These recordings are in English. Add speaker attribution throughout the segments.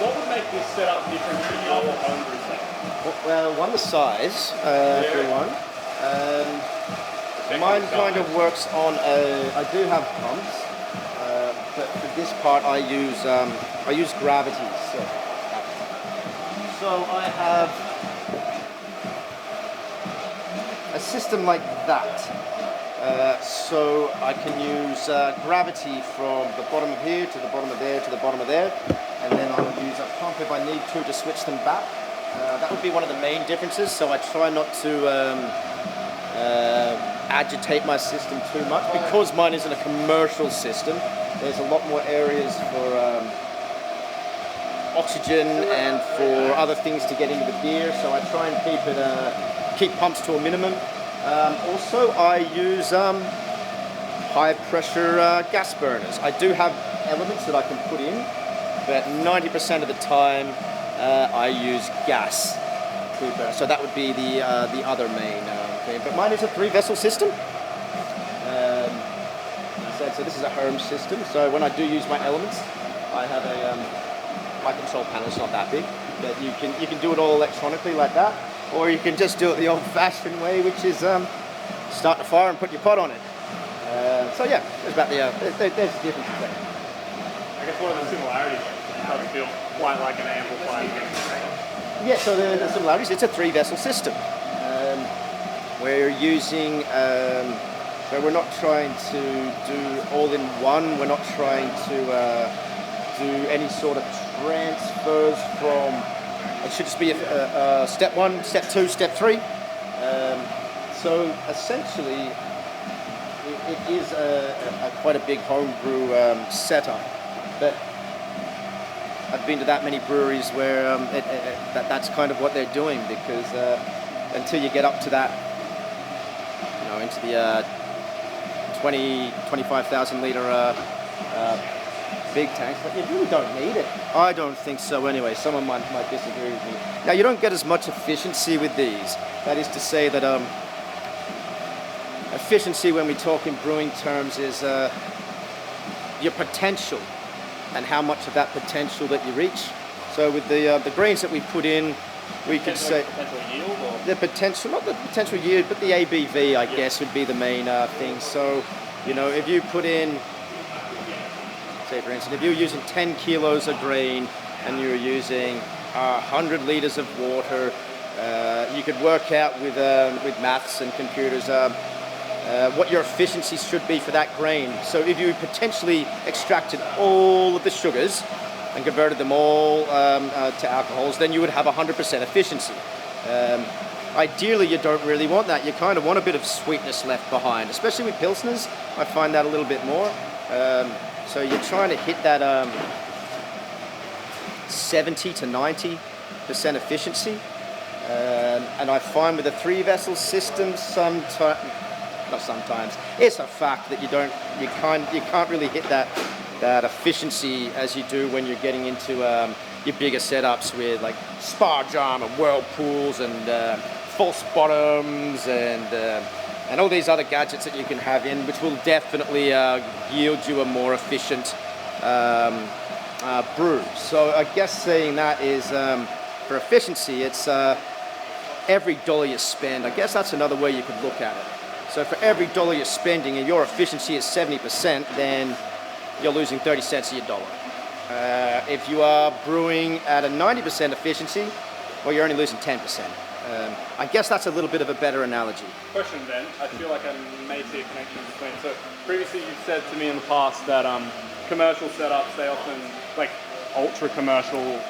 Speaker 1: what would make this setup different to the other homebrew setup?
Speaker 2: Well, one, the size, for one. Mine kind of works on I do have pumps, but for this part I use gravity. So I have a system like that. So I can use gravity from the bottom of here to the bottom of there to the bottom of there, and then I'll use a pump if I need to switch them back. That would be one of the main differences, so I try not to agitate my system too much. Because mine isn't a commercial system, there's a lot more areas for oxygen and for other things to get into the beer, so I try and keep pumps to a minimum. Also, I use high pressure gas burners. I do have elements that I can put in, but 90% of the time I use gas to burn. So that would be the other main thing. But mine is a 3-vessel system. So this is a home system. So when I do use my elements, I have my control panel is not that big, but you can do it all electronically like that, or you can just do it the old-fashioned way, which is start the fire and put your pot on it. So yeah, there's about there's differences there.
Speaker 1: I guess what are the similarities? You probably feel quite like an amplifier.
Speaker 2: Yeah, so the similarities, it's a 3-vessel system. We're using, where we're not trying to do all in one, we're not trying to do any sort of transfers from, it should just be a step 1, step 2, step 3. So essentially, it is quite a big homebrew setup, but I've been to that many breweries where that's kind of what they're doing, because until you get up to that, into the 25,000 litre big tanks, but you really don't need it. I don't think so anyway. Someone might disagree with me. Now, you don't get as much efficiency with these. That is to say that efficiency, when we talk in brewing terms, is your potential and how much of that potential that you reach. So with the grains that we put in, we could say
Speaker 1: potential yield, or?
Speaker 2: The potential, not the potential yield, but the ABV, I guess, would be the main thing. So, if you put in, say for instance, if you're using 10 kilos of grain and you're using 100 liters of water, you could work out with maths and computers what your efficiency should be for that grain. So if you potentially extracted all of the sugars and converted them all to alcohols, then you would have 100% efficiency. Ideally, you don't really want that. You kind of want a bit of sweetness left behind, especially with Pilsners. I find that a little bit more. So you're trying to hit that 70 to 90% efficiency. And I find with a 3-vessel system, it's a fact that you can't really hit that efficiency as you do when you're getting into your bigger setups with like Spar Jar and whirlpools and false bottoms and all these other gadgets that you can have in, which will definitely yield you a more efficient brew. So I guess saying that is for efficiency, it's every dollar you spend. I guess that's another way you could look at it. So for every dollar you're spending and your efficiency is 70%, then you're losing 30 cents of your dollar. If you are brewing at a 90% efficiency, well, you're only losing 10%. I guess that's a little bit of a better analogy.
Speaker 1: Question then, I feel like I may see a connection between. So previously you've said to me in the past that commercial setups, they often, like ultra commercial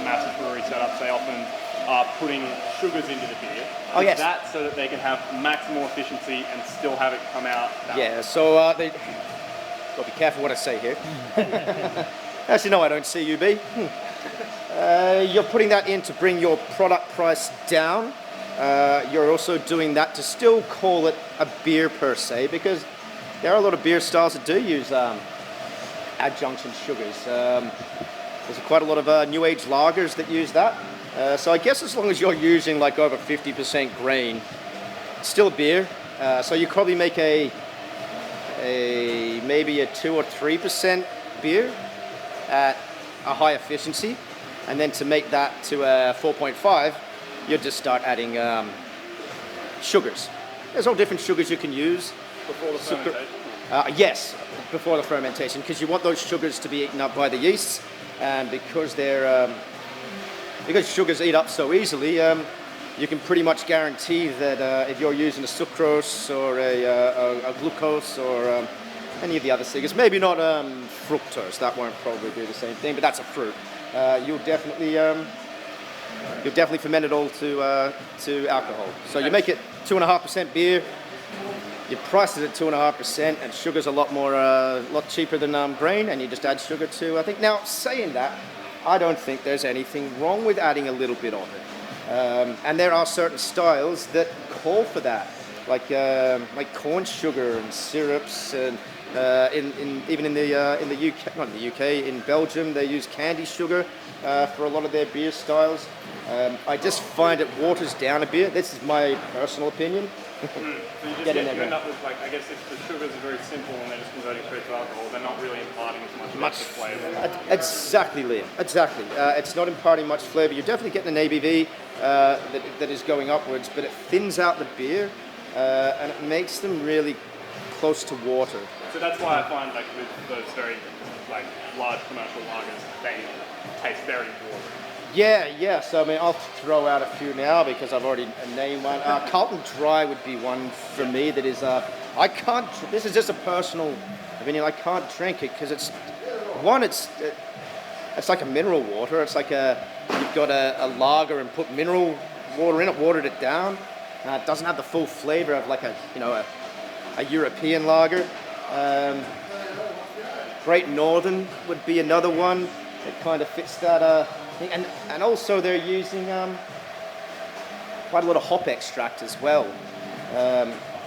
Speaker 1: massive brewery setups, they often are putting sugars into the beer.
Speaker 2: Oh, yes.
Speaker 1: That so that they can have maximal efficiency and still have it come out that way.
Speaker 2: Yeah, so got to be careful what I say here. Actually, no, I don't see you, B. You're putting that in to bring your product price down. You're also doing that to still call it a beer per se, because there are a lot of beer styles that do use adjuncts and sugars. There's quite a lot of new age lagers that use that. So I guess as long as you're using like over 50% grain, it's still beer. So you probably make maybe a 2 or 3% beer at a high efficiency, and then to make that to a 4.5, you just start adding sugars. There's all different sugars you can use.
Speaker 1: Before the fermentation?
Speaker 2: Yes, before the fermentation, because you want those sugars to be eaten up by the yeasts, and because sugars eat up so easily, you can pretty much guarantee that if you're using a sucrose or a glucose or any of the other sugars, maybe not fructose, that won't probably do the same thing, but that's a fruit. You'll definitely ferment it all to alcohol. So you make it 2.5% beer. You price it at 2.5%, and sugar's a lot cheaper than grain, and you just add sugar to. I think now saying that, I don't think there's anything wrong with adding a little bit of it, and there are certain styles that call for that, like corn sugar and syrups, and even in the UK, not in the UK, in Belgium they use candy sugar for a lot of their beer styles. I just find it waters down a bit. This is my personal opinion.
Speaker 1: So you end up with, like, I guess if the sugars are very simple and they're just converting straight to alcohol, they're not really imparting as much flavour.
Speaker 2: Exactly, Liam. Exactly. It's not imparting much flavour. You're definitely getting an ABV that is going upwards, but it thins out the beer and it makes them really close to water.
Speaker 1: So that's why I find, like, with those very large commercial lagers, they taste very watery.
Speaker 2: Yeah. So I mean, I'll throw out a few now because I've already named one. Carlton Dry would be one for me that is. I can't. This is just a personal opinion. I can't drink it because it's like a mineral water. It's like you've got a lager and put mineral water in it, watered it down. It doesn't have the full flavour of like a European lager. Great Northern would be another one. It kind of fits that. And also they're using quite a lot of hop extract as well.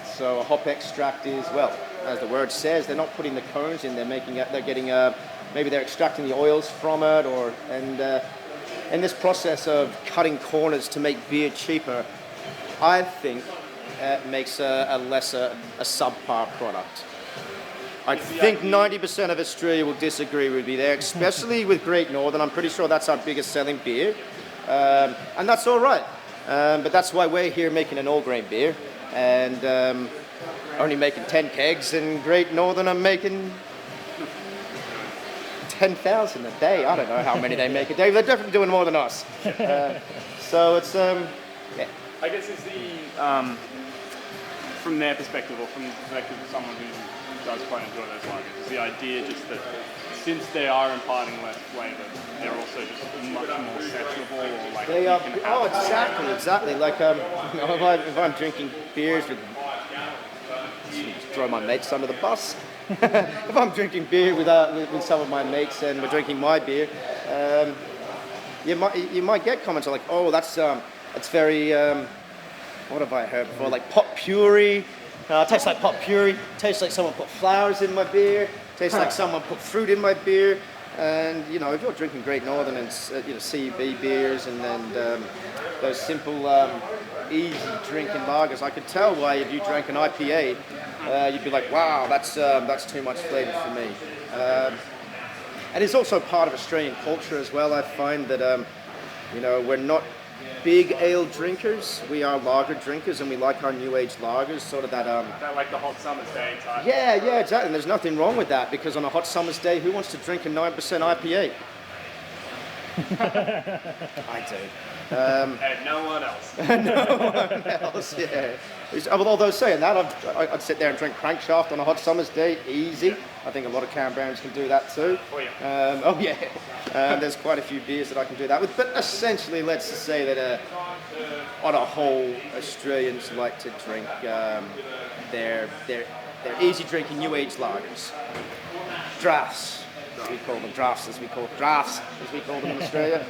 Speaker 2: So a hop extract is, well, as the word says, they're not putting the cones in. They're getting maybe they're extracting the oils from it, and in this process of cutting corners to make beer cheaper, I think makes a subpar product. I think 90% of Australia will disagree with me there, especially with Great Northern. I'm pretty sure that's our biggest selling beer, and that's all right. But that's why we're here making an all-grain beer, and only making 10 kegs, and Great Northern I'm making 10,000 a day. I don't know how many they make a day. They're definitely doing more than us. So it's, yeah.
Speaker 1: I guess it's the, from their perspective, or from the perspective of someone who does quite enjoy those lagers, is the idea just that since they are imparting less flavour, they're also just much more sessionable, or like
Speaker 2: they are. Oh, exactly. Like if I'm drinking beers with, throw my mates under the bus. If I'm drinking beer with some of my mates and we're drinking my beer, you might get comments like, oh, it's very. What have I heard before? Like pot puree. Tastes like pot puree. Tastes like someone put flowers in my beer. Tastes like someone put fruit in my beer. And if you're drinking Great Northern and CB beers and then those simple, easy drinking lagers, I could tell why if you drank an IPA, you'd be like, wow, that's too much flavour for me. And it's also part of Australian culture as well. I find that we're not big ale drinkers. We are lager drinkers, and we like our new age lagers, sort of that.
Speaker 1: That like the hot summer's day type.
Speaker 2: Yeah, exactly. And there's nothing wrong with that, because on a hot summer's day, who wants to drink a 9% IPA? I do.
Speaker 1: And no one else.
Speaker 2: No one else. Yeah. Although saying that, I'd sit there and drink Crankshaft on a hot summer's day, easy. I think a lot of Canberrans can do that too.
Speaker 1: Oh yeah.
Speaker 2: There's quite a few beers that I can do that with. But essentially, let's just say that on a whole, Australians like to drink their easy drinking new age lagers, draughts. As we call them in Australia.